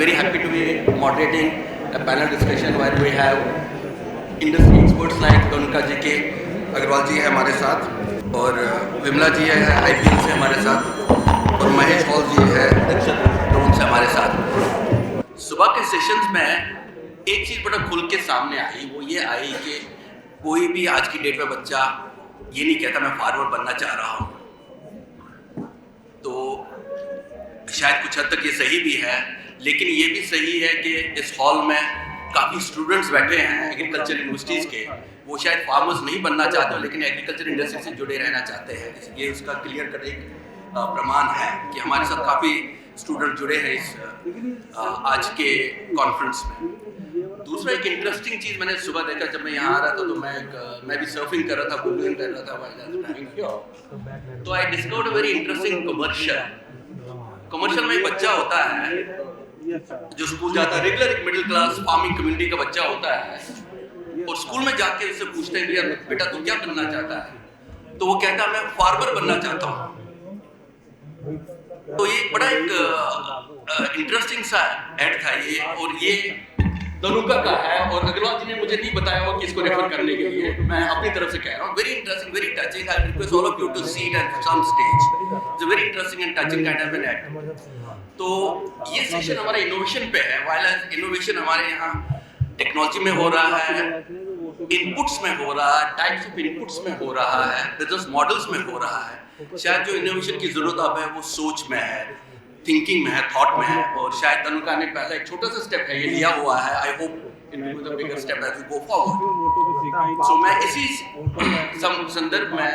very happy to be moderating a panel discussion where we have industry experts like Tanuka जी के अग्रवाल जी है हमारे साथ और विमला जी है IPL से हमारे साथ और महेश हॉल जी है ड्रोन से हमारे साथ। सुबह के सेशंस में एक चीज़ बड़ा खुल के सामने आई, वो ये आई कि कोई भी आज की डेट में बच्चा ये नहीं कहता मैं फार्मर बनना चाह रहा हूँ। तो शायद कुछ हद तक ये सही भी है, लेकिन ये भी सही है कि इस हॉल में काफ़ी स्टूडेंट्स बैठे हैं एग्रीकल्चर यूनिवर्सिटीज़ के, वो शायद फार्मर्स नहीं बनना चाहते लेकिन एग्रीकल्चर इंडस्ट्री से जुड़े रहना चाहते हैं। ये उसका क्लियर कट एक प्रमाण है कि हमारे साथ काफ़ी स्टूडेंट जुड़े हैं इस आज के कॉन्फ्रेंस में। दूसरा एक इंटरेस्टिंग चीज़ मैंने सुबह देखा जब मैं यहाँ आ रहा था, तो मैं भी सर्फिंग कर रहा था, गूगलिंग कर रहा था, तो I discovered very interesting commercial में एक बच्चा होता है जो स्कूल जाता है, रेगुलर एक मिडिल क्लास फार्मिंग कम्युनिटी का बच्चा होता है, और स्कूल में जाके उससे पूछते हैं यार बेटा तू क्या बनना चाहता है, तो वो कहता है मैं फार्मर बनना चाहता हूँ। तो ये बड़ा एक इंटरेस्टिंग सा ऐड था ये, और ये तनुका का है और अग्रवाल जी ने मुझे नहीं बताया हो कि इसको रेफर करने के लिए, मैं अपनी तरफ से कह रहा हूँ। Very interesting, very touching. I request all of you to see it at some stage. It's a very interesting and touching kind of an ad. तो ये सेशन हमारा इनोवेशन पे है। वाइल इनोवेशन हमारे यहाँ टेक्नोलॉजी में हो रहा है, इनपुट्स में हो रहा है, टाइप्स ऑफ इनपुट्स में हो रहा है, बिजनेस मॉडल्स में हो रहा है। शायद जो इनोवेशन की जरूरत अब है वो सोच में है, थिंकिंग में है, थॉट में है, और शायद तनुका ने पहला एक छोटा सा स्टेप है ये लिया हुआ है। I hope in will be the bigger step as we go forward. So मैं इसी संदर्भ में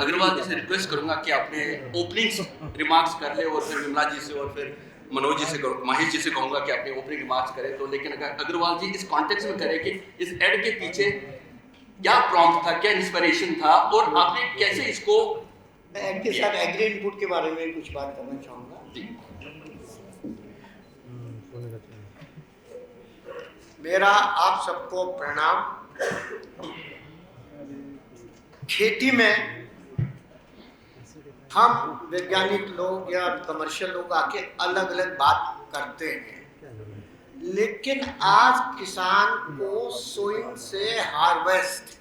अग्रवाल जी से रिक्वेस्ट करूंगा कि अपने ओपनिंग रिमार्क्स कर ले, और फिर विमला जी से और फिर मनोज जी से, महेश जी से कहूंगा कि अपने ओपनिंग रिमार्क्स करें। तो लेकिन अगर अग्रवाल जी इस कॉन्टेक्स्ट में करें कि इस एड के पीछे क्या प्रॉम्प्ट था, क्या इंस्पिरेशन था, और आपने कैसे इसको एड के साथ एग्री इनपुट के बारे में कुछ बात करना चाहूँगा जी। मेरा आप सबको प्रणाम। खेती में हम वैज्ञानिक लोग या कमर्शियल लोग आके अलग अलग बात करते हैं, लेकिन आज किसान को सोइंग से हार्वेस्ट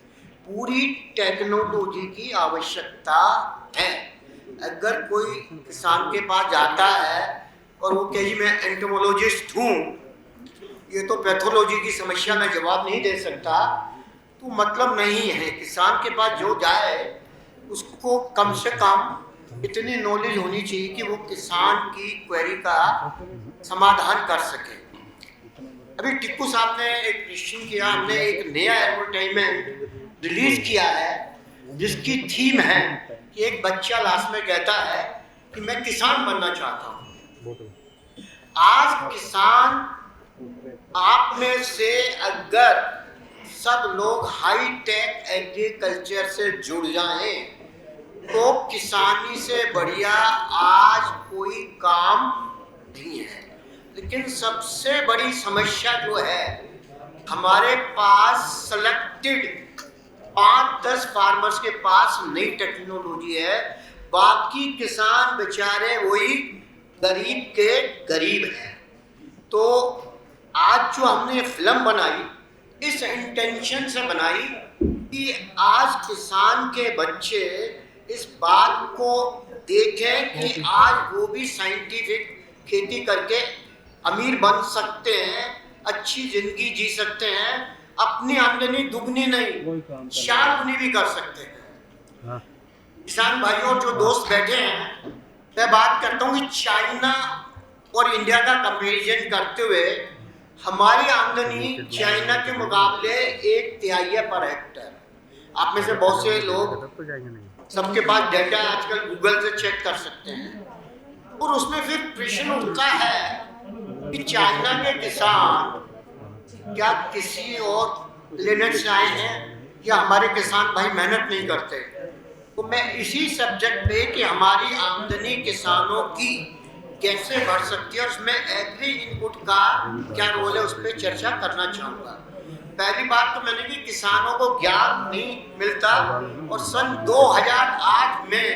पूरी टेक्नोलॉजी की आवश्यकता है। अगर कोई किसान के पास जाता है और वो कहे मैं एंटोमोलॉजिस्ट हूँ, ये तो पैथोलॉजी की समस्या में जवाब नहीं दे सकता, तो मतलब नहीं है। किसान के पास जो जाए उसको कम से कम इतनी नॉलेज होनी चाहिए कि वो किसान की क्वेरी का समाधान कर सके। अभी टिक्कू साहब ने एक क्वेश्चन किया, हमने एक नया एडवर्टाइजमेंट रिलीज किया है जिसकी थीम है कि एक बच्चा लास्ट में कहता है कि मैं किसान बनना चाहता हूँ। आज किसान आप में से अगर सब लोग हाई टेक एग्रीकल्चर से जुड़ जाएं तो किसानी से बढ़िया आज कोई काम नहीं है। लेकिन सबसे बड़ी समस्या जो है, हमारे पास सेलेक्टेड 5-10 फार्मर्स के पास नई टेक्नोलॉजी है, बाकी किसान बेचारे वही गरीब के गरीब हैं। तो आज जो हमने फिल्म बनाई इस इंटेंशन से बनाई कि आज किसान के बच्चे इस बात को देखें कि आज वो भी साइंटिफिक खेती करके अमीर बन सकते हैं, अच्छी जिंदगी जी सकते हैं, अपनी आमदनी दुगनी नहीं 4 गुनी भी कर सकते हैं। किसान भाइयों जो दोस्त बैठे हैं, मैं बात करता हूँ कि चाइना और इंडिया का कंपैरिजन करते हुए हमारी आमदनी चाइना के मुकाबले 1/3 पर हेक्टर। आप में से बहुत से लोग, सबके पास डेटा आजकल गूगल से चेक कर सकते हैं, और उसमें फिर प्रश्न उठता है कि चाइना के किसान क्या किसी और प्लेनेट से आए हैं या हमारे किसान भाई मेहनत नहीं करते। तो मैं इसी सब्जेक्ट पे कि हमारी आमदनी किसानों की कैसे बढ़ सकती है और उसमें एग्री इनपुट का क्या रोल है उस पर चर्चा करना चाहूँगा। पहली बात तो मैंने कि किसानों को ज्ञान नहीं मिलता, और सन 2008 में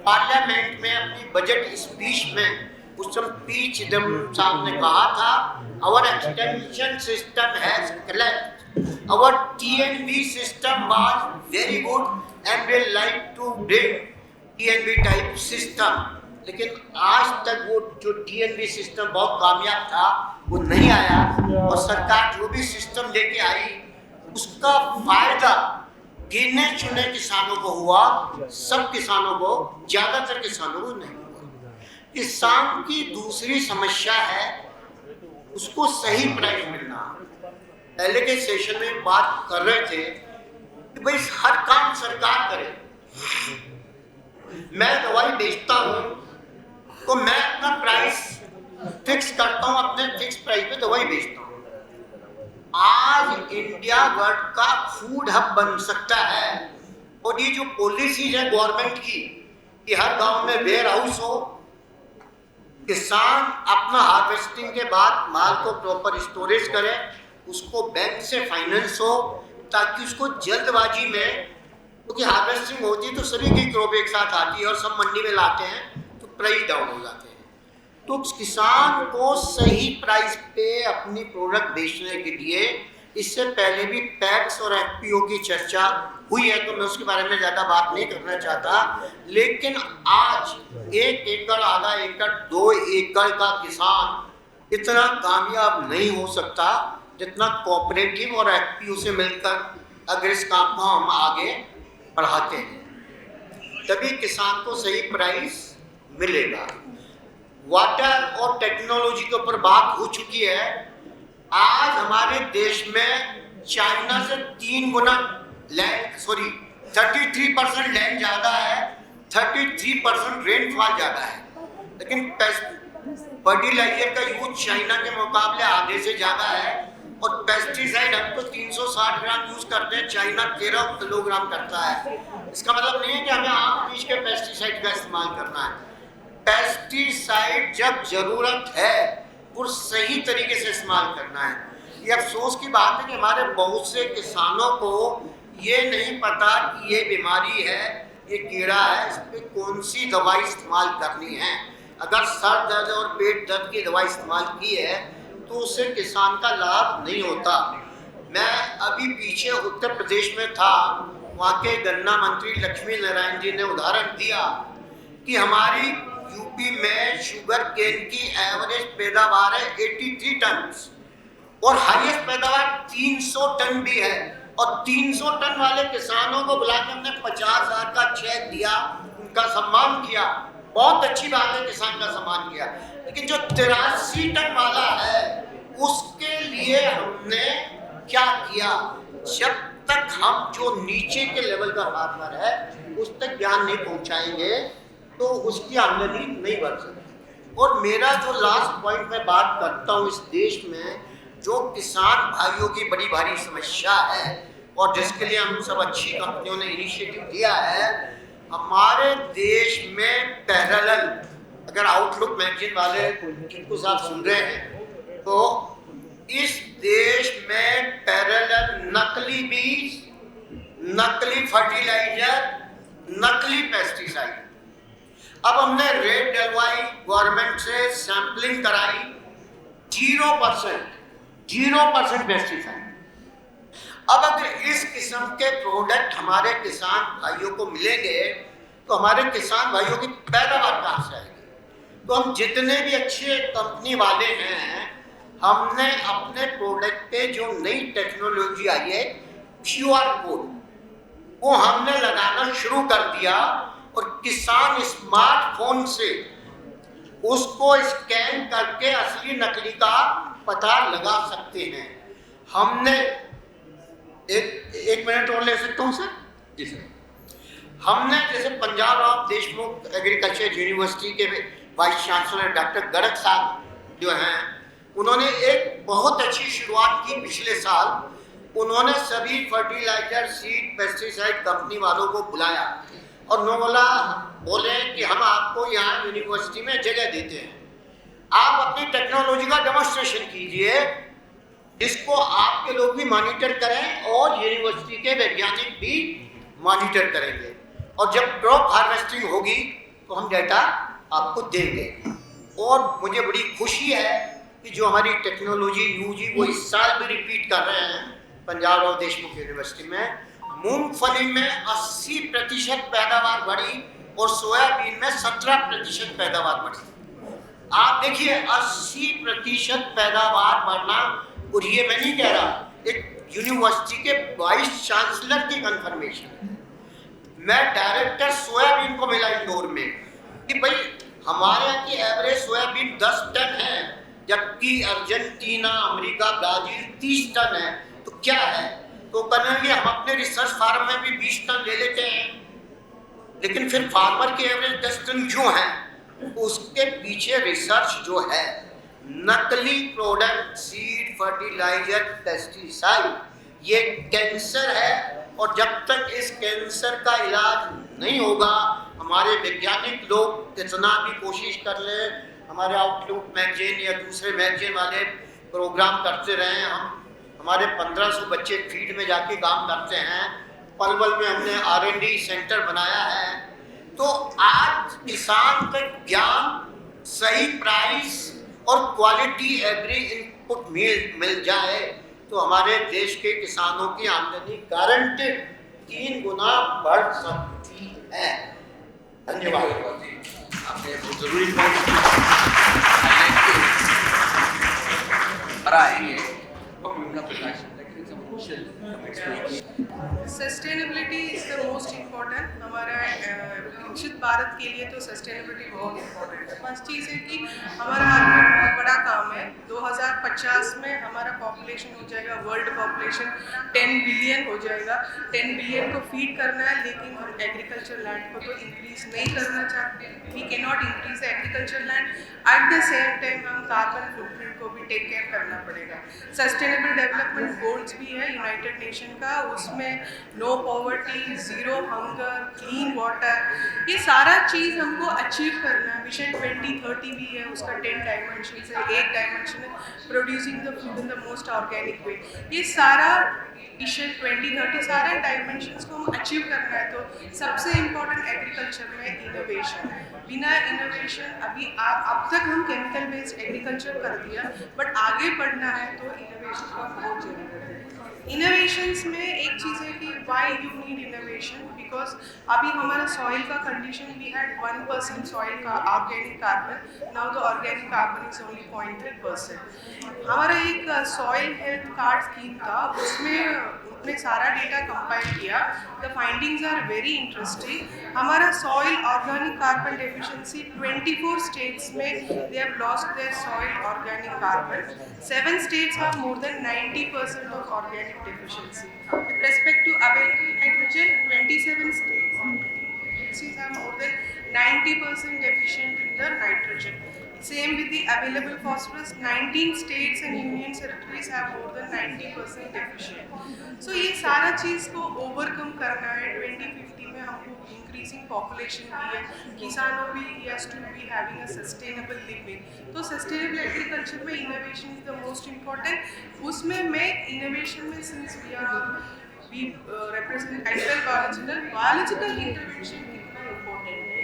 पार्लियामेंट में अपनी बजट स्पीच में उस समय पी चिदम्बरम साहब ने कहा था, our extension system has collapsed, our TNV system was very good and we like to bring TNV type system. लेकिन आज तक वो जो TNV सिस्टम बहुत कामयाब था वो नहीं आया, और सरकार जो भी सिस्टम लेके आई उसका फायदा गिने चुने किसानों को हुआ, सब किसानों को, ज्यादातर किसानों को नहीं हुआ। किसान की दूसरी समस्या है उसको सही प्राइस मिलना। पहले के सेशन में बात कर रहे थे कि भाई हर काम सरकार करे। मैं दवाई बेचता हूं तो मैं अपना प्राइस फिक्स करता हूं, अपने फिक्स प्राइस पे दवाई बेचता हूं। आज इंडिया वर्ल्ड का फूड हब बन सकता है, और ये जो पॉलिसीज है गवर्नमेंट की कि हर गांव में वेयर हाउस हो, किसान अपना हार्वेस्टिंग के बाद माल को प्रॉपर स्टोरेज करे, उसको बैंक से फाइनेंस हो, ताकि उसको जल्दबाजी में, क्योंकि हार्वेस्टिंग होती है तो सभी की क्रॉप एक साथ आती है और सब मंडी में लाते हैं तो प्राइस डाउन हो जाते हैं। तो किसान को सही प्राइस पे अपनी प्रोडक्ट बेचने के लिए, इससे पहले भी पैक्स और एफपीओ की चर्चा हुई है तो मैं उसके बारे में ज़्यादा बात नहीं करना चाहता, लेकिन आज 1 एकड़, आधा एकड़, 2 एकड़ का किसान इतना कामयाब नहीं हो सकता जितना कोऑपरेटिव और एफपीओ से मिलकर अगर इस काम को हम आगे बढ़ाते हैं, तभी किसान को सही प्राइस मिलेगा। वाटर और टेक्नोलॉजी के ऊपर बात हो चुकी है। आज हमारे देश में चाइना से 3 गुना लैंड, 33% लैंड ज़्यादा है, 33% रेनफॉल ज़्यादा है, लेकिन फर्टिलाइजर का यूज चाइना के मुकाबले आधे से ज़्यादा है, और पेस्टिसाइड हम तो 360 ग्राम यूज करते हैं, चाइना 13 किलोग्राम करता है। इसका मतलब नहीं है कि हमें आम बीज के पेस्टिसाइड का इस्तेमाल करना है। पेस्टिसाइड जब जरूरत है वो सही तरीके से इस्तेमाल करना है। ये अफसोस की बात है कि हमारे बहुत से किसानों को ये नहीं पता कि ये बीमारी है, ये कीड़ा है, इस पर कौन सी दवाई इस्तेमाल करनी है। अगर सर दर्द और पेट दर्द की दवाई इस्तेमाल की है तो उससे किसान का लाभ नहीं होता। मैं अभी पीछे उत्तर प्रदेश में था, वहाँ के गन्ना मंत्री लक्ष्मी नारायण जी ने उदाहरण दिया कि हमारी यूपी में शुगर केन की एवरेज पैदावार है 83 टन और हाईएस्ट पैदावार 300 टन भी है, और 300 टन वाले किसानों को बुला के हमने 50,000 का चेक दिया, उनका सम्मान किया। बहुत अच्छी बात है, किसान का सम्मान किया, लेकिन जो 83 टन वाला है उसके लिए हमने क्या किया? जब तक हम जो नीचे के लेवल का फार्मर है उस तक ज्ञान नहीं पहुंचाएंगे तो उसकी आमदनी नहीं बढ़ सकती। और मेरा जो लास्ट पॉइंट मैं बात करता हूँ, इस देश में जो किसान भाइयों की बड़ी भारी समस्या है और जिसके लिए हम सब अच्छी कंपनियों ने इनिशिएटिव दिया है, हमारे देश में पैरेलल, अगर आउटलुक मैगजीन वाले जिनको आप सुन रहे हैं तो इस देश में पैरेलल नकली बीज, नकली फर्टिलाइजर, नकली पेस्टिसाइड, अब हमने रेट डलवाई, गवर्नमेंट से सैंपलिंग कराई, 0% पेस्टिसाइड। अब अगर इस किस्म के प्रोडक्ट हमारे किसान भाइयों को मिलेंगे तो हमारे किसान भाइयों की पैदावार कहाँ से आएगी? तो हम जितने भी अच्छे कंपनी वाले हैं, हमने अपने प्रोडक्ट पे जो नई टेक्नोलॉजी आई है QR कोड, वो हमने लगाना शुरू कर दिया, और किसान स्मार्टफोन से उसको स्कैन करके असली नकली का पता लगा सकते हैं। हमने एक मिनट और ले सकता हूँ सर? जी सर। हमने जैसे पंजाब राव देशमुख एग्रीकल्चर यूनिवर्सिटी के वाइस चांसलर डॉक्टर गर्ग साहब जो हैं, उन्होंने एक बहुत अच्छी शुरुआत की पिछले साल। उन्होंने सभी फर्टिलाइजर, सीड, पेस्टिसाइड कंपनी वालों को बुलाया और उन्होंने बोले कि हम आपको यहाँ यूनिवर्सिटी में जगह देते हैं, आप अपनी टेक्नोलॉजी का डेमोन्स्ट्रेशन कीजिए, जिसको आपके लोग भी मॉनिटर करें और यूनिवर्सिटी के वैज्ञानिक भी मॉनिटर करेंगे, और जब क्रॉप हार्वेस्टिंग होगी तो हम डेटा आपको देंगे। और मुझे बड़ी खुशी है कि जो हमारी टेक्नोलॉजी यूजी वो इस साल भी रिपीट कर रहे हैं पंजाब और देशमुख यूनिवर्सिटी में। मूंगफली में 80% पैदावार बढ़ी और सोयाबीन में 17% पैदावार बढ़ी। आप देखिए 80% पैदावार बढ़ना, और ये मैं नहीं कह रहा, एक यूनिवर्सिटी के वाइस चांसलर की कंफर्मेशन। मैं डायरेक्टर सोयाबीन को मिला इंदौर में कि भाई हमारे यहाँ की एवरेज सोयाबीन 10 टन है, जबकि अर्जेंटीना, अमेरिका, ब्राजील 30 टन है। तो क्या है? तो कहने लगे हम अपने रिसर्च फार्म में भी 20 टन ले लेते हैं, लेकिन फिर फार्मर की एवरेज 10 टन क्यों है? उसके पीछे रिसर्च जो है, नकली प्रोडक्ट, सीड, फर्टिलाइजर, पेस्टिसाइड, ये कैंसर है। और जब तक इस कैंसर का इलाज नहीं होगा, हमारे वैज्ञानिक लोग कितना भी कोशिश कर ले, हमारे आउटलुक मैगजीन या दूसरे मैगजीन वाले प्रोग्राम करते रहे, हमारे 1500 बच्चे फील्ड में जाके काम करते हैं। पलवल में हमने R&D सेंटर बनाया है। तो आज किसान का ज्ञान, सही प्राइस और क्वालिटी एग्री इनपुट मिल जाए तो हमारे देश के किसानों की आमदनी गारंटेड 3 गुना बढ़ सकती है। धन्यवाद। आपने बहुत जरूरी point sustainability is the most important. हमारा विकसित भारत के लिए तो सस्टेनेबिलिटी बहुत इम्पोर्टेंट है। फर्स्ट चीज़ है कि हमारा हाथ में बहुत बड़ा काम है। 2050 में हमारा पॉपुलेशन हो जाएगा, वर्ल्ड पॉपुलेशन 10 बिलियन हो जाएगा। 10 बिलियन को फीड करना है, लेकिन हम एग्रीकल्चर लैंड को तो इंक्रीज नहीं करना चाहते। We can not increase agriculture land, at the same time हम कार्बन फुटप्रिंट को भी टेक केयर करना पड़ेगा। सस्टेनेबल डेवलपमेंट गोल्स भी है यूनाइटेड नेशन का, उसमें no poverty, zero hunger, clean water, ये सारा चीज़ हमको अचीव करना है। विजन 2030 भी है, उसका 10 डायमेंशन है। एक डायमेंशन है producing the food in the most organic way. ये सारा विजन 2030 सारे डायमेंशंस को हम अचीव करना है, तो सबसे इम्पोर्टेंट एग्रीकल्चर में इनोवेशन। बिना इनोवेशन अब तक हम केमिकल बेस्ड एग्रीकल्चर कर दिया, बट आगे बढ़ना है तो इनोवेशन का बहुत ज़रूरत है। इनोवेशंस में एक चीज़ है कि why you need innovation, because अभी हमारा सॉइल का कंडीशन, वी हैड 1% सॉइल का organic carbon, now the organic carbon is only 0.3%। हमारा एक सॉइल हेल्थ कार्ड स्कीम था, उसमें उन्होंने सारा डेटा कंपाइल किया। The findings are very interesting. हमारा soil organic carbon deficiency 24 states में they have lost their soil organic carbon. 7 states have more than 90% of organic deficiency. With respect to available nitrogen, 27 states have more than 90% deficient in the nitrogen. Same with the available phosphorus, 19 states and union territories have more than 90% deficient. So ये सारा चीज़ को overcome करना है। 2050 में हमको increasing population भी है, किसानों भी has to be having a sustainable living. तो सस्टेनेबल एग्रीकल्चर में innovation is the most important. उसमें मैं इनोवेशन में since we represent agriculture biological intervention कितना इम्पोर्टेंट है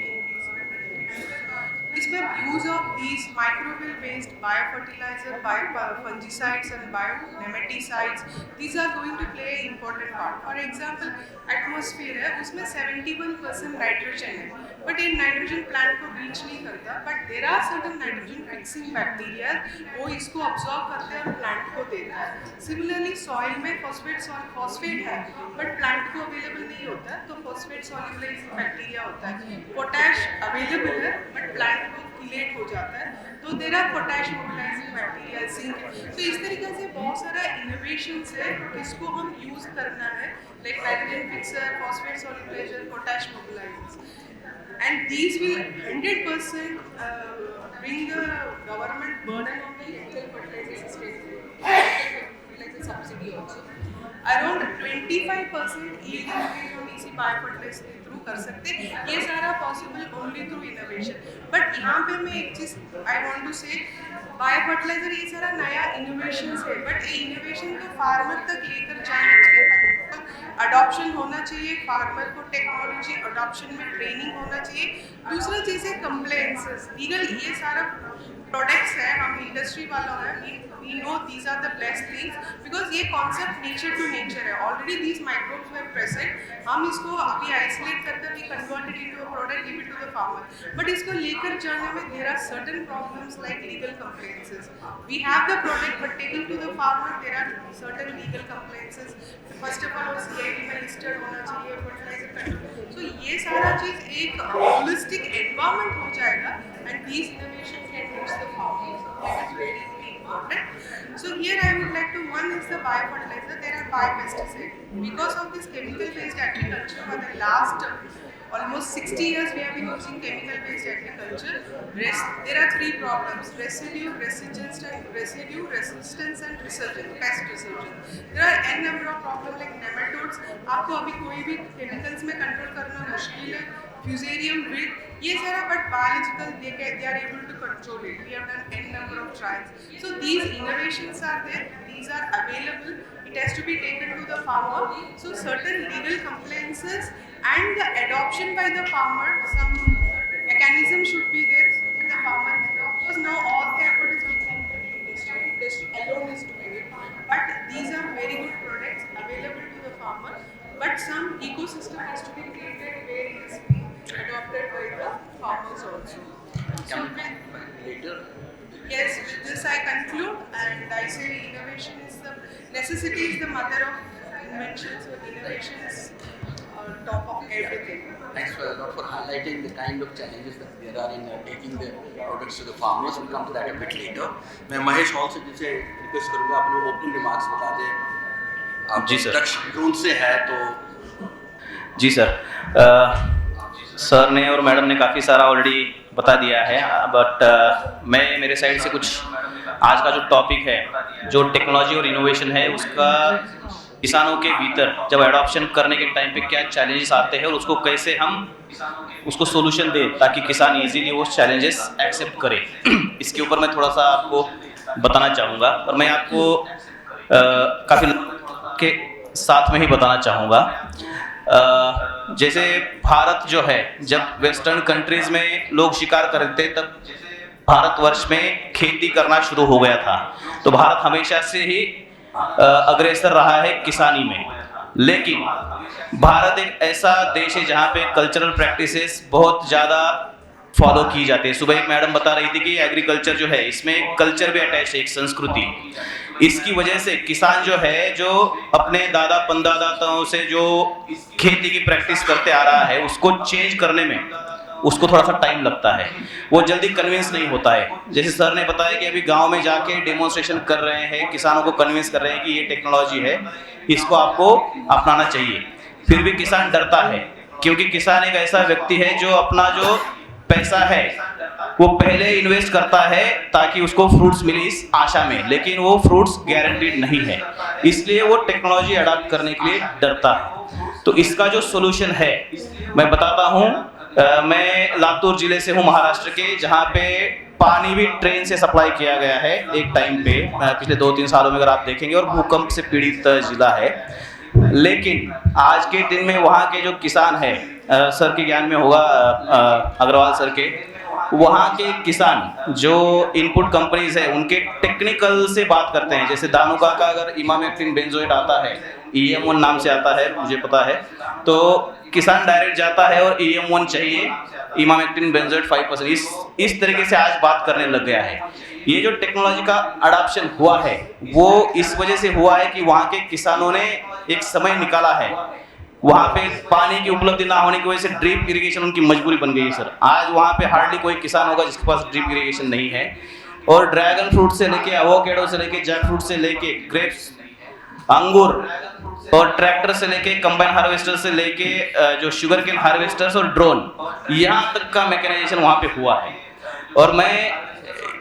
इसमें use of these microbial based biofertilizer, biofungicides and bionematicides, these are going to play important part. For example atmosphere है, उसमें 71% nitrogen है, but ये नाइट्रोजन प्लांट को reach नहीं करता, but there are certain nitrogen fixing bacteria, वो इसको absorb करते हैं और प्लांट को देता है। सिमिलरली सॉइल में फॉस्फेट है, बट प्लांट को अवेलेबल नहीं होता, तो फॉस्फेट सॉल्युबलाइजिंग बैक्टीरिया होता है। पोटैश अवेलेबल है, बट प्लांट को किलेट हो जाता है, तो there are potash mobilising bacteria, zinc. तो इस तरीके से बहुत सारा इनोवेशंस है जिसको हम यूज करना है, like nitrogen fixer, phosphate solubilizer, potash mobilizers, and these will 100% bring the government burden on the chemical fertilizer subsidy also. Around 25% yield increase हम इसी बायोफर्टिलाइजर के थ्रू कर सकते हैं। ये सारा possible only through innovation. But यहाँ पे मैं एक चीज़ आई वांट टू से, बायोफर्टिलाइजर ये सारा नया इनोवेशन है, बट ये इनोवेशन को फार्मर तक लेकर जाना चाहिए, अडॉप्शन होना चाहिए, फार्मर को टेक्नोलॉजी अडॉप्ट एडॉप्शन में ट्रेनिंग होना चाहिए। दूसरा चीज़ है कंप्लेंसेस, लीगल ये सारा प्रोडक्ट्स है, हम इंडस्ट्री वालों हैं, we know these are the best things because ये कॉन्सेप्ट नेचर टू नेचर है, already these microbes were present, हम इसको अभी आइसोलेट करके we converted into a product, give it to the farmer, but इसको लेकर जाने में there are certain problems like legal compliances, we have the product but taking to the farmer there are certain legal compliances, first of all वो CID में listed होना चाहिए fertiliser control, सो ये सारा चीज़ एक होलिस्टिक एनवायरनमेंट हो जाएगा and these innovations can reach the farmers. That is very, very important. So here I would like to, one is the biofertilizer, there are biopesticides. Because of this chemical-based agriculture for the last almost 60 years we have been using chemical-based agriculture. There are three problems: residue, resistance, and resistance and resurgence, pest resurgence. There are n number of problems like nematodes. आपको अभी कोई भी chemicals में control करना मुश्किल है. Fusarium, wilt, ये सारा, but biological they are able to control it. We have done n number of trials. So these innovations are there. These are available. It has to be taken to the farmer. So certain legal compliances and the adoption by the farmer, some mechanism should be there so that the farmer can adopt. Because now all the effort is being done by the industry. Industry alone is doing it. But these are very good products available to the farmer. But some ecosystem has to be created where it is being adopted by the farmers also. So yes, with this I conclude, and I say innovation is the necessity is the mother of invention. So innovation is top of everything. Thanks a lot for highlighting the kind of challenges that there are in taking the products to the farmers. We'll come to that a bit later. मैं Mahesh hall से जिसे request करूँगा अपने opening remarks बता दें। आप जी sir. दक्ष drone से है तो जी सर, सर ने और मैडम ने काफ़ी सारा ऑलरेडी बता दिया है, बट मैं मेरे साइड से कुछ आज का जो टॉपिक है, जो टेक्नोलॉजी और इनोवेशन है, उसका किसानों के भीतर जब एडॉप्शन करने के टाइम पे क्या चैलेंजेस आते हैं और उसको कैसे हम उसको सोल्यूशन दें ताकि किसान इजीली वो चैलेंजेस एक्सेप्ट करे, इसके ऊपर मैं थोड़ा सा आपको बताना चाहूँगा। और मैं आपको काफ़ी के साथ में ही बताना चाहूँगा। जैसे भारत जो है, जब वेस्टर्न कंट्रीज में लोग शिकार करते तब भारतवर्ष में खेती करना शुरू हो गया था, तो भारत हमेशा से ही अग्रेसर रहा है किसानी में। लेकिन भारत एक ऐसा देश है जहाँ पे कल्चरल प्रैक्टिसेस बहुत ज़्यादा फॉलो की जाती है। सुबह एक मैडम बता रही थी कि एग्रीकल्चर जो है इसमें एक कल्चर भी अटैच है, एक संस्कृति। इसकी वजह से किसान जो है, जो अपने दादा पंदादाताओं से जो खेती की प्रैक्टिस करते आ रहा है, उसको चेंज करने में उसको थोड़ा सा टाइम लगता है, वो जल्दी कन्विंस नहीं होता है। जैसे सर ने बताया कि अभी गांव में जाके डेमोन्स्ट्रेशन कर रहे हैं, किसानों को कन्विंस कर रहे हैं कि ये टेक्नोलॉजी है, इसको आपको अपनाना चाहिए। फिर भी किसान डरता है, क्योंकि किसान एक ऐसा व्यक्ति है जो अपना जो पैसा है वो पहले इन्वेस्ट करता है ताकि उसको फ्रूट्स मिले इस आशा में, लेकिन वो फ्रूट्स गारंटीड नहीं है, इसलिए वो टेक्नोलॉजी अडॉप्ट करने के लिए डरता है। तो इसका जो सोल्यूशन है मैं बताता हूँ। मैं लातूर जिले से हूँ, महाराष्ट्र के, जहाँ पे पानी भी ट्रेन से सप्लाई किया गया है एक टाइम पे, पिछले 2-3 सालों में अगर आप देखेंगे, और भूकंप से पीड़ित जिला है। लेकिन आज के दिन में वहाँ के जो किसान है, सर के ज्ञान में होगा, अग्रवाल सर के, वहाँ के किसान जो इनपुट कंपनीज है उनके टेक्निकल से बात करते हैं। जैसे दानुका का अगर इमामेक्टिन बेंजोएट आता है, EM1 नाम से आता है, मुझे पता है, तो किसान डायरेक्ट जाता है और EM1 चाहिए, इमामेक्टिन बेंजोएट 5%। इस तरीके से आज बात करने लग गया है। ये जो टेक्नोलॉजी का अडॉप्शन हुआ है वो इस वजह से हुआ है कि वहाँ के किसानों ने एक समय निकाला है। वहाँ पे पानी की उपलब्धि ना होने की वजह से ड्रिप इरिगेशन उनकी मजबूरी बन गई है सर। आज वहाँ पे हार्डली कोई किसान होगा जिसके पास ड्रिप इरिगेशन नहीं है। और ड्रैगन फ्रूट से लेके एवोकेडो से लेके जैक फ्रूट से लेके ग्रेप्स, अंगूर, और ट्रैक्टर से लेके कंबाइन हार्वेस्टर से लेके जो शुगर केन हार्वेस्टर्स और ड्रोन, यहाँ तक का मैकेनाइजेशन वहाँ पे हुआ है। और मैं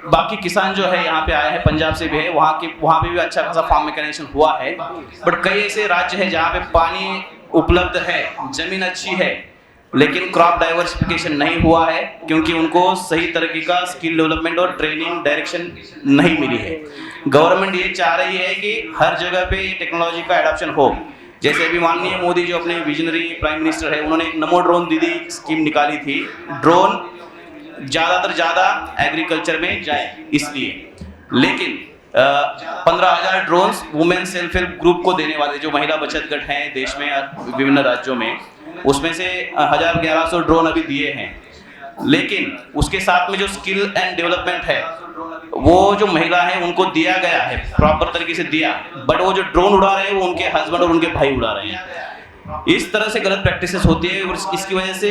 बाकी किसान जो है यहाँ पे आए हैं, पंजाब से भी है, वहाँ पे भी अच्छा खासा फार्म मैकेनाइजेशन हुआ है। बट कई ऐसे राज्य है जहाँ पे पानी उपलब्ध है, जमीन अच्छी है, लेकिन क्रॉप डाइवर्सिफिकेशन नहीं हुआ है, क्योंकि उनको सही तरीके का स्किल डेवलपमेंट और ट्रेनिंग डायरेक्शन नहीं मिली है। गवर्नमेंट ये चाह रही है कि हर जगह पे ये टेक्नोलॉजी का एडॉप्शन हो, जैसे अभी माननीय मोदी जो अपने विजनरी प्राइम मिनिस्टर है, उन्होंने एक नमो ड्रोन दीदी स्कीम निकाली थी, ड्रोन ज़्यादातर ज़्यादा एग्रीकल्चर में जाए इसलिए। लेकिन 15,000 drones women self help group को देने वाले जो महिला बचत गट हैं देश में विभिन्न राज्यों में, उसमें से 1,100 ड्रोन अभी दिए हैं। लेकिन उसके साथ में जो स्किल एंड डेवलपमेंट है वो जो महिला है उनको दिया गया है, प्रॉपर तरीके से दिया, बट वो जो ड्रोन उड़ा रहे हैं वो उनके हस्बैंड और उनके भाई उड़ा रहे हैं। इस तरह से गलत प्रैक्टिसेस होती है और इसकी वजह से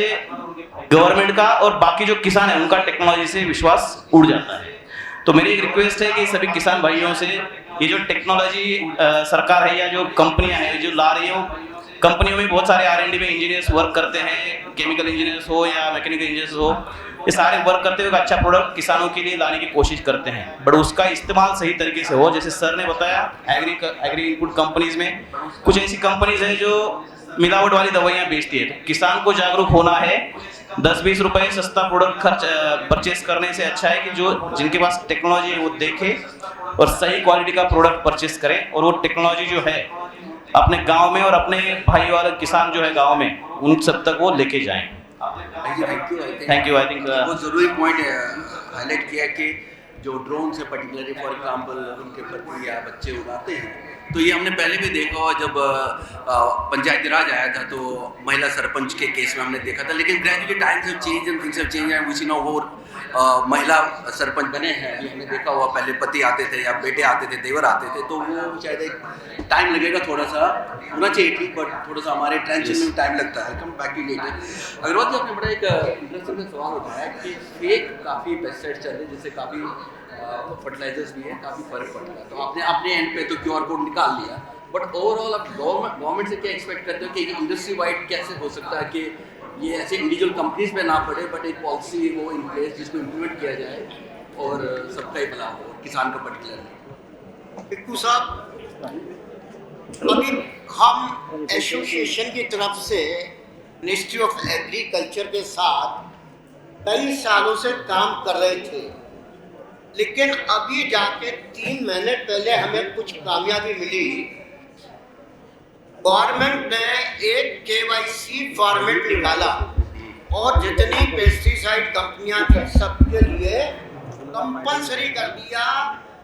गवर्नमेंट का और बाकी जो किसान है उनका टेक्नोलॉजी से विश्वास उड़ जाता है। तो मेरी एक रिक्वेस्ट है कि सभी किसान भाइयों से ये जो टेक्नोलॉजी सरकार है या जो कंपनियां हैं जो ला रही है, वो कंपनियों में बहुत सारे R&D में इंजीनियर्स वर्क करते हैं, केमिकल इंजीनियर्स हो या मैकेनिकल इंजीनियर्स हो, ये सारे वर्क करते हुए अच्छा प्रोडक्ट किसानों के लिए लाने की कोशिश करते हैं, बट उसका इस्तेमाल सही तरीके से हो। जैसे सर ने बताया एग्री इनपुट कंपनीज में कुछ ऐसी कंपनीज हैं जो मिलावट वाली दवाइयाँ बेचती है। तो किसान को जागरूक होना है, 10-20 रुपए सस्ता प्रोडक्ट परचेस करने से अच्छा है कि जो जिनके पास टेक्नोलॉजी है वो देखे और सही क्वालिटी का प्रोडक्ट परचेस करें और वो टेक्नोलॉजी जो है अपने गांव में और अपने भाई वाले किसान जो है गांव में उन सब तक वो लेके जाएं। Thank you. आई थिंक बहुत ज़रूरी पॉइंट हाईलाइट किया कि जो ड्रोन से पर्टिकुलरली फॉर एग्जांपल उनके प्रति या बच्चे उड़ाते हैं, तो ये हमने पहले भी देखा हुआ जब पंचायती राज आया था तो महिला सरपंच के केस में हमने देखा था। लेकिन gradually times have change and things have change and we see now वो महिला सरपंच बने हैं। अभी हमने देखा हुआ पहले पति आते थे या बेटे आते थे, देवर आते थे, तो वो शायद एक टाइम लगेगा, थोड़ा सा होना चाहिए ठीक, बट थोड़ा सा हमारे ट्रांजिशन में टाइम लगता है। Come back to later. Agarwal ji, आपने बड़ा एक इंटरेस्टिंग सवाल उठाया कि फेक काफ़ी पेस्टिसाइड्स चल रहे हैं जिससे काफ़ी फर्टिलाइजर्स भी है, काफ़ी फर्क पड़ रहा है। तो आपने अपने एंड पे तो QR कोड निकाल लिया, बट ओवरऑल आप गवर्नमेंट से क्या एक्सपेक्ट करते हो कि इंडस्ट्री वाइड कैसे हो सकता है कि ये ऐसे इंडिविजुअल कंपनीज पे ना पड़े, बट एक पॉलिसी हो इन प्लेस जिसको इम्प्लीमेंट किया जाए और सबका ही भला हो, किसान का पर्टिकुलर। टिक्कू साहब, अभी हम एसोसिएशन की तरफ से मिनिस्ट्री ऑफ एग्रीकल्चर के साथ कई सालों से काम कर रहे थे, लेकिन अभी जाके 3 महीने पहले हमें कुछ कामयाबी मिली। गवर्नमेंट ने एक KYC फॉर्मेट निकाला और जितनी पेस्टिसाइड कंपनियां थी सबके लिए कंपलसरी कर दिया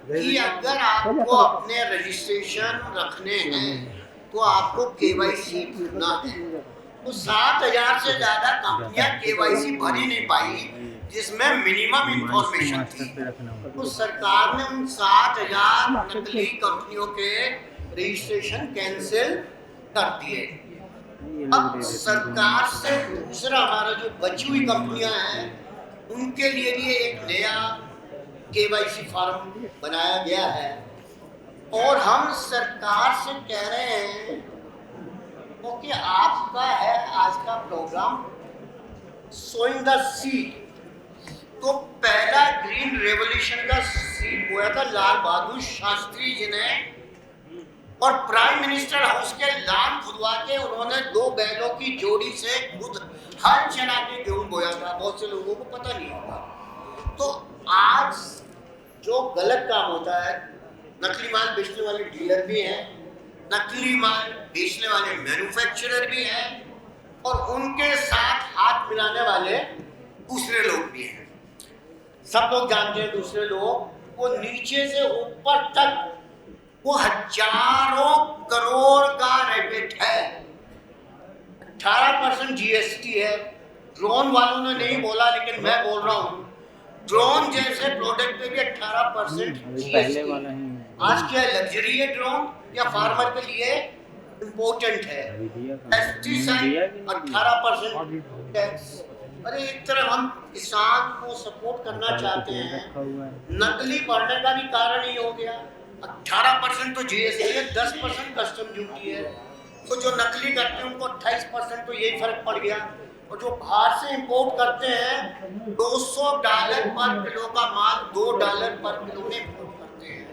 कि अगर आपको अपने रजिस्ट्रेशन रखने हैं तो आपको KYC भरना है। तो 7,000 से ज़्यादा कंपनियां KYC भर ही नहीं पाई जिसमें मिनिमम इंफॉर्मेशन थी। तो सरकार ने उन 7,000 नकली कंपनियों के रजिस्ट्रेशन कैंसिल कर दिए। अब सरकार से दूसरा हमारा जो बची हुई कंपनियां हैं उनके लिए भी एक नया KYC फॉर्म बनाया गया है और हम सरकार से कह रहे हैं क्योंकि आपका है आज का प्रोग्राम सोइंग द सीड, तो पहला ग्रीन रेवोल्यूशन का सीड बोया था लाल बहादुर शास्त्री जी ने और प्राइम मिनिस्टर हाउस के लॉन खुदवा के उन्होंने 2 बैलों की जोड़ी से खुद हल चला के गेहूं बोया था। बहुत से लोगों को पता नहीं होगा। तो आज जो गलत काम होता है, नकली माल बेचने वाले डीलर भी हैं, नकली माल बेचने वाले मैन्युफैक्चरर भी हैं और उनके साथ हाथ मिलाने वाले दूसरे लोग भी हैं। सब लोग जानते हैं दूसरे लोग, वो नीचे से ऊपर तक वो हजारों करोड़ का रेट है। 18% GST है। ड्रोन वालों ने नहीं बोला लेकिन मैं बोल रहा हूँ, ड्रोन जैसे प्रोडक्ट पे भी 18% GST। आज क्या लग्जरी है ड्रोन या फार्मर के लिए इम्पोर्टेंट है? Pesticide 18% tax. अरे एक तरफ हम किसान को सपोर्ट करना चाहते हैं, नकली बढ़ने का भी कारण ही हो गया। 18% तो GST है, 10% कस्टम ड्यूटी है, तो जो नकली करते हैं उनको 28% तो यही फर्क पड़ गया। और जो बाहर से इंपोर्ट करते हैं $200 पर किलो का माल $2 पर किलो में इंपोर्ट करते हैं।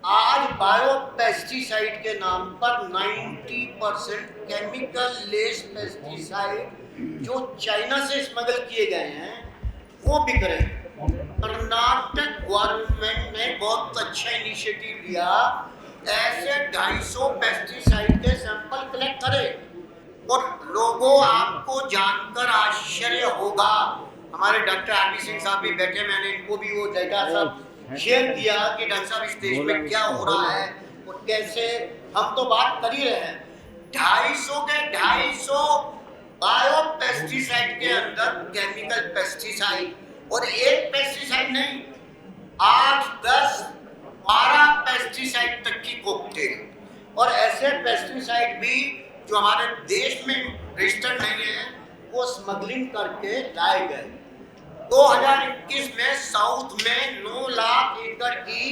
आज बायो पेस्टिसाइड के नाम पर 90% केमिकल लेस पेस्टिसाइड जो चाइना से स्मगल किए गए हैं वो बिक रहे हैं। कर्नाटक गवर्नमेंट ने बहुत अच्छा इनिशिएटिव लिया ऐसे 250 पेस्टिसाइड के सैंपल कलेक्ट करें और लोगों आपको जानकर आश्चर्य होगा। हमारे डॉक्टर आरपी सिंह साहब भी बैठे, मैंने इनको भी वो डेटा सब शेयर किया कि डॉक्टर साहब इस देश में क्या हो रहा है और कैसे। हम तो बात कर ही रहे हैं 250 के 250 बायो पेस्टिसाइड के अंदर केमिकल पेस्टिसाइड, और एक पेस्टिसाइड नहीं 8, 10, 12 पेस्टिसाइड तक की कोकटेल। और ऐसे पेस्टिसाइड भी जो हमारे देश में रजिस्टर्ड नहीं है वो स्मगलिंग करके लाए गए। 2021 में साउथ में 9 लाख एकड़ की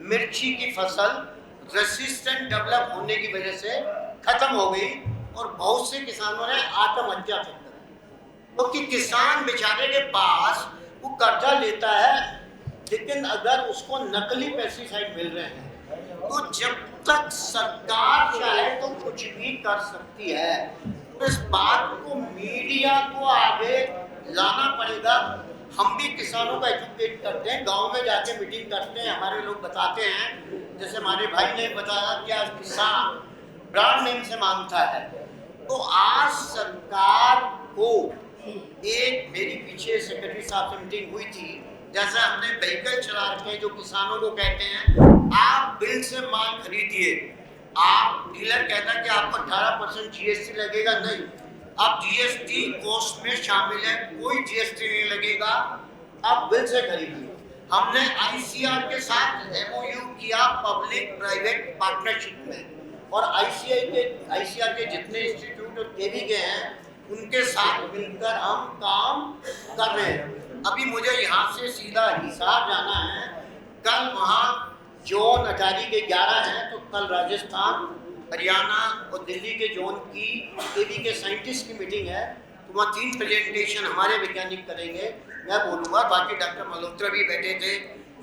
मिर्ची की फसल रेसिस्टेंट डेवलप होने की वजह से खत्म हो गई और बहुत से किसानों ने आत्महत्या कर दी। तो कि किसान बेचारे के पास वो कर्जा लेता है, लेकिन अगर उसको नकली पेस्टिसाइड मिल रहे हैं तो जब तक सरकार चाहे तो कुछ भी कर सकती है। तो इस बात को मीडिया को आगे लाना पड़ेगा। हम भी किसानों का एजुकेट करते हैं, गांव में जाके मीटिंग करते हैं, हमारे लोग बताते हैं, जैसे हमारे भाई ने बताया कि आज किसान ब्रांड नेम से मांगता है। तो आज सरकार को एक, मेरी पीछे सेक्रेटरी साहब से मीटिंग हुई थी, जैसे हमने व्हीकल चला रखे हैं जो किसानों को कहते हैं आप बिल से माल खरीदिए, आप डीलर कहता है कि आपको 18% जीएसटी लगेगा, नहीं, अब जीएसटी कॉस्ट में शामिल है, कोई जीएसटी नहीं लगेगा, आप बिल से खरीदिए। हमने आईसीआर के साथ एमओयू किया पब्लिक प्राइवेट पार्टनरशिप में, और आईसीआर के जितने इंस्टीट्यूट और केवी के हैं उनके साथ मिलकर हम काम कर रहे हैं। अभी मुझे यहाँ से सीधा हिसार जाना है, कल वहाँ जोन अटारी के 11 हैं, तो कल राजस्थान, हरियाणा और दिल्ली के जोन की केवी के साइंटिस्ट की मीटिंग है, तो वहाँ 3 प्रेजेंटेशन हमारे वैज्ञानिक करेंगे, मैं बोलूँगा। बाकी डॉक्टर मल्होत्रा भी बैठे थे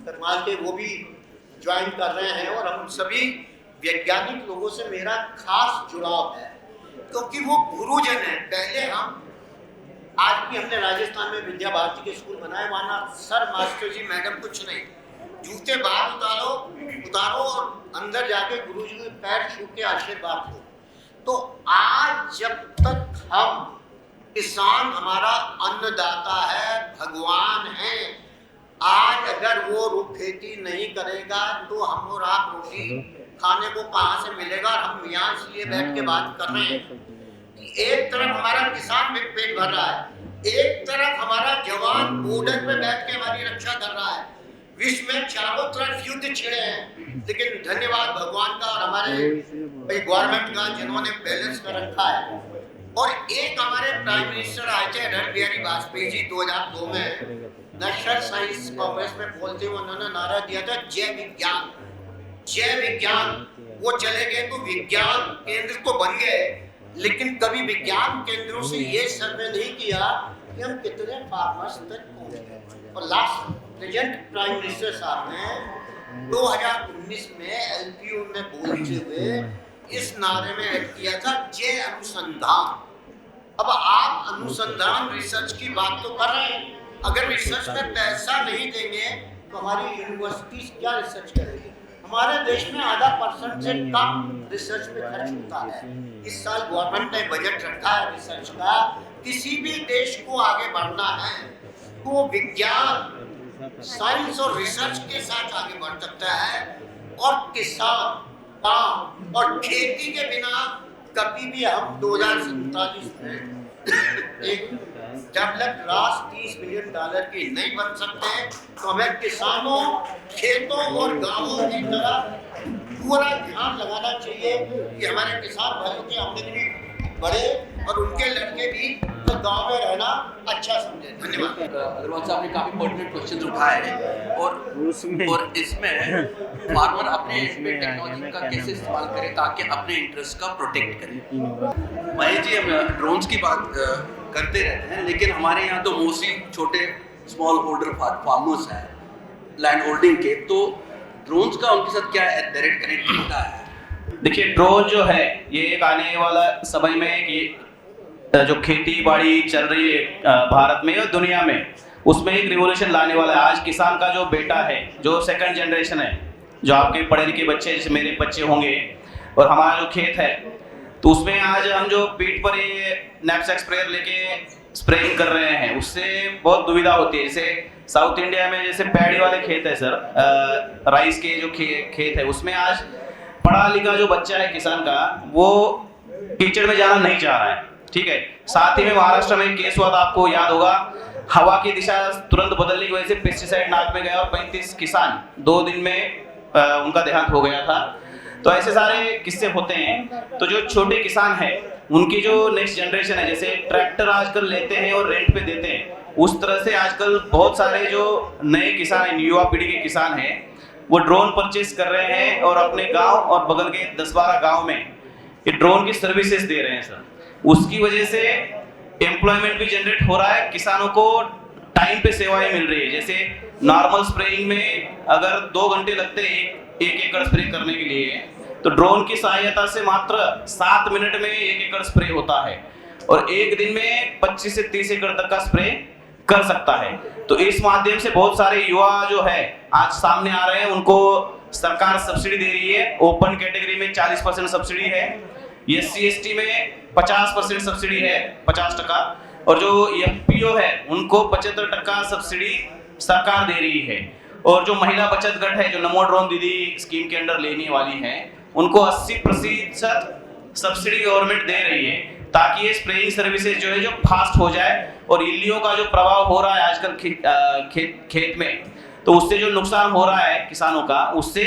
करनाल के, वो भी ज्वाइन कर रहे हैं, और हम सभी वैज्ञानिक लोगों से मेरा खास जुड़ाव है क्योंकि वो गुरुजन है। पहले हम आज भी हमने राजस्थान में विद्या भारती के स्कूल बनाए, वहाँ सर मास्टर जी मैडम कुछ नहीं, जूते बाहर उतारो और अंदर जाके गुरुजी के पैर छू के आशीर्वाद लो। तो आज जब तक हम, किसान हमारा अन्नदाता है, भगवान है, आज अगर वो खेती नहीं करेगा तो हम और आप रोटी खाने को कहाँ से मिलेगा। हम यहाँ इसलिए बैठ के बात कर रहे हैं कि एक तरफ हमारा किसान पेट भर रहा है, एक तरफ हमारा जवान बॉर्डर पे बैठ के हमारी रक्षा कर रहा है। विश्व में चारों तरफ युद्ध छिड़े हैं, लेकिन धन्यवाद भगवान का और हमारे गवर्नमेंट का जिन्होंने बैलेंस कर रखा है। और एक हमारे प्राइम मिनिस्टर आए थे अटल बिहारी वाजपेयी जी 2002 में नेशनल साइंस कांग्रेस में बोलते हुए उन्होंने नारा दिया था जय विज्ञान, जय विज्ञान। वो चले गए तो विज्ञान केंद्र तो बन गए, लेकिन कभी विज्ञान केंद्रों से ये सर्वे नहीं किया कि हम कितने फार्मर्स तक पहुंच गए। और लास्ट प्रेजेंट प्राइम मिनिस्टर साहब ने 2019 में एलपीयू में बोलते हुए इस नारे में ऐड किया था जय अनुसंधान। अब आप अनुसंधान रिसर्च की बात तो कर रहे हैं, अगर रिसर्च में पैसा नहीं देंगे तो हमारी यूनिवर्सिटीज क्या रिसर्च करेगी। हमारे देश में आधा % से कम रिसर्च पे खर्च होता है। इस साल गवर्नमेंट ने बजट रखा है रिसर्च का। किसी भी देश को आगे बढ़ना है तो विज्ञान, साइंस और रिसर्च के साथ आगे बढ़ सकता है, और किसान, काम और खेती के बिना कभी भी हम 2047 में एक डेवलप्ड राष्ट्र $30 बिलियन की नहीं बन सकते। तो हमें किसानों, खेतों और गांवों की तरफ पूरा ध्यान लगाना चाहिए कि हमारे किसान भाइयों की आमदनी बढ़े और उनके लड़के भी तो गांव में रहना अच्छा समझे। धन्यवाद। अग्रवाल साहब ने काफी पर्टिनेंट क्वेश्चन उठाए हैं, और इसमें फार्मर अपने टेक्नोलॉजी का कैसे इस्तेमाल करे ताकि अपने इंटरेस्ट का प्रोटेक्ट करे। महेश जी, हम ड्रोन्स की बात करते रहते हैं, लेकिन हमारे यहाँ तो मोस्टली छोटे स्मॉल होल्डर फार्मर्स हैं लैंड होल्डिंग के, तो ड्रोन्स का उनके साथ क्या डायरेक्ट कनेक्ट होता है? देखिए, ड्रोन जो है ये एक आने वाला समय में कि जो खेती बाड़ी चल रही है भारत में और दुनिया में, उसमें एक रिवॉल्यूशन लाने वाला है। आज किसान का जो बेटा है, जो सेकंड जनरेशन है, जो आपके पढ़े लिखे बच्चे जैसे मेरे बच्चे होंगे, और हमारा जो खेत है तो उसमें आज हम जो पीठ पर ये नैपसैक स्प्रेयर लेके स्प्रेइंग कर रहे हैं, उससे बहुत दुविधा होती है। जैसे साउथ इंडिया में जैसे पैडी वाले खेत है सर, राइस के जो खेत है, उसमें आज पढ़ा लिखा जो बच्चा है किसान का, वो कीचड़ में जाना नहीं चाह रहा है, ठीक है। साथ ही में महाराष्ट्र में केस हुआ था, आपको याद होगा, हवा की दिशा तुरंत बदलने की वजह से पेस्टिसाइड नाक में गया और 35 किसान 2 दिन में उनका देहांत हो गया था। तो ऐसे सारे किस्से होते हैं। तो जो छोटे किसान हैं उनकी जो नेक्स्ट जनरेशन है, जैसे ट्रैक्टर आजकल लेते हैं और रेंट पे देते हैं, उस तरह से आजकल बहुत सारे जो नए किसान हैं, युवा पीढ़ी के किसान हैं, वो ड्रोन परचेज कर रहे हैं और अपने गांव और बगल के 10-12 गांव में ये ड्रोन की सर्विसेज दे रहे हैं सर। उसकी वजह से एम्प्लॉयमेंट भी जनरेट हो रहा है, किसानों को टाइम पे सेवाएं मिल रही है। जैसे नॉर्मल स्प्रेइंग में अगर 2 घंटे लगते हैं एक एकड़ स्प्रे करने के लिए, तो ड्रोन की सहायता से मात्र 7 मिनट में 1 एकड़ स्प्रे होता है और एक दिन में 25 से 30 एकड़ तक का स्प्रे कर सकता है। तो इस माध्यम से बहुत सारे युवा जो है आज सामने आ रहे हैं, उनको सरकार सब्सिडी दे रही है। ओपन कैटेगरी में 40% सब्सिडी है, SC ST में 50% सब्सिडी है, 50%, और जो FPO है उनको 75% सब्सिडी सरकार दे रही है। और जो महिला बचत गट है, जो नमो ड्रोन दीदी स्कीम के अंडर लेने वाली है, उनको 80% सब्सिडी गवर्नमेंट दे रही है, ताकि ये स्प्रेइंग सर्विसेज जो है जो फास्ट हो जाए और इल्लियों का जो प्रभाव हो रहा है आजकल खेत में, तो उससे जो नुकसान हो रहा है किसानों का, उससे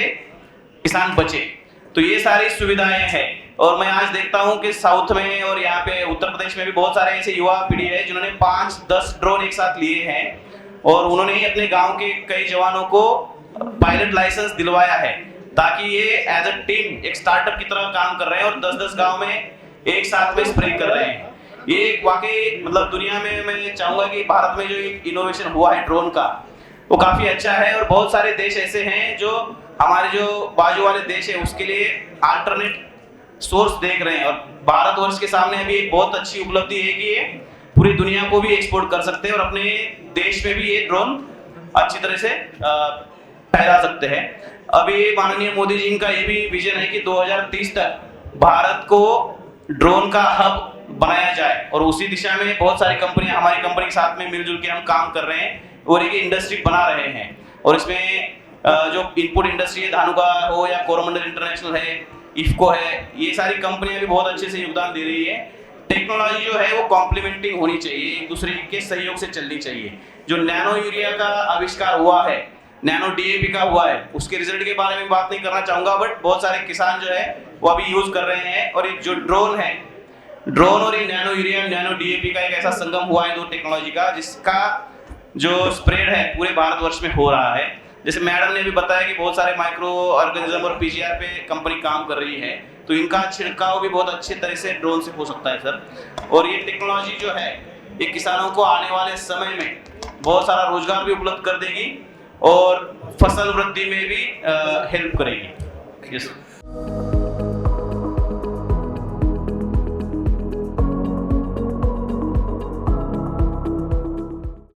किसान बचे। तो ये सारी सुविधाएं हैं। और मैं आज देखता हूं कि साउथ में और यहाँ पे उत्तर प्रदेश में भी बहुत सारे ऐसे युवा पीढ़ी है जिन्होंने 5-10 ड्रोन एक साथ लिए हैं और उन्होंने ही अपने गांव के कई जवानों को पायलट लाइसेंस दिलवाया है, ताकि ये एज अ टीम एक स्टार्टअप की तरह काम कर रहे हैं और 10-10 गांव में एक साथ में स्प्रे कर रहे हैं। ये वाकई मतलब दुनिया में मैं चाहूंगा कि भारत में जो इनोवेशन हुआ है ड्रोन का, वो काफी अच्छा है। और बहुत सारे देश ऐसे हैं जो हमारे जो बाजू वाले देश है उसके लिए अल्टरनेट सोर्स देख रहे हैं, और भारतवर्ष के सामने अभी एक बहुत अच्छी उपलब्धि है कि ये पूरी दुनिया को भी एक्सपोर्ट कर सकते हैं और अपने देश में भी ये ड्रोन अच्छी तरह से फैला सकते हैं। अभी माननीय मोदी जी का ये भी विजन है कि 2030 तक भारत को ड्रोन का हब बनाया जाए, और उसी दिशा में बहुत सारी कंपनियां हमारी कंपनी के साथ में मिलजुल के हम काम कर रहे हैं और एक इंडस्ट्री बना रहे हैं। और इसमें जो इनपुट इंडस्ट्री है, धानुका हो या कोरोमंडल इंटरनेशनल है, इफ्को है, ये सारी कंपनियां भी बहुत अच्छे से योगदान दे रही है। टेक्नोलॉजी जो है वो कॉम्प्लीमेंटिंग होनी चाहिए, एक दूसरे के सहयोग से चलनी चाहिए। जो नैनो यूरिया का आविष्कार हुआ है, नैनो DAP का हुआ है, उसके रिजल्ट के बारे में बात नहीं करना चाहूंगा, बट बहुत सारे किसान जो है वो अभी यूज कर रहे हैं। और एक जो ड्रोन है, ड्रोन और ये नैनो यूरिया, नैनो DAP का एक ऐसा संगम हुआ है 2 टेक्नोलॉजी का, जिसका जो स्प्रेड है पूरे भारतवर्ष में हो रहा है। जैसे मैडम ने भी बताया कि बहुत सारे माइक्रो ऑर्गेनिज्म और PGR पे कंपनी काम कर रही है, तो इनका छिड़काव भी बहुत अच्छे तरह से ड्रोन से हो सकता है सर। और ये टेक्नोलॉजी जो है ये किसानों को आने वाले समय में बहुत सारा रोजगार भी उपलब्ध कर देगी और फसल वृद्धि में भी हेल्प करेगी। यस।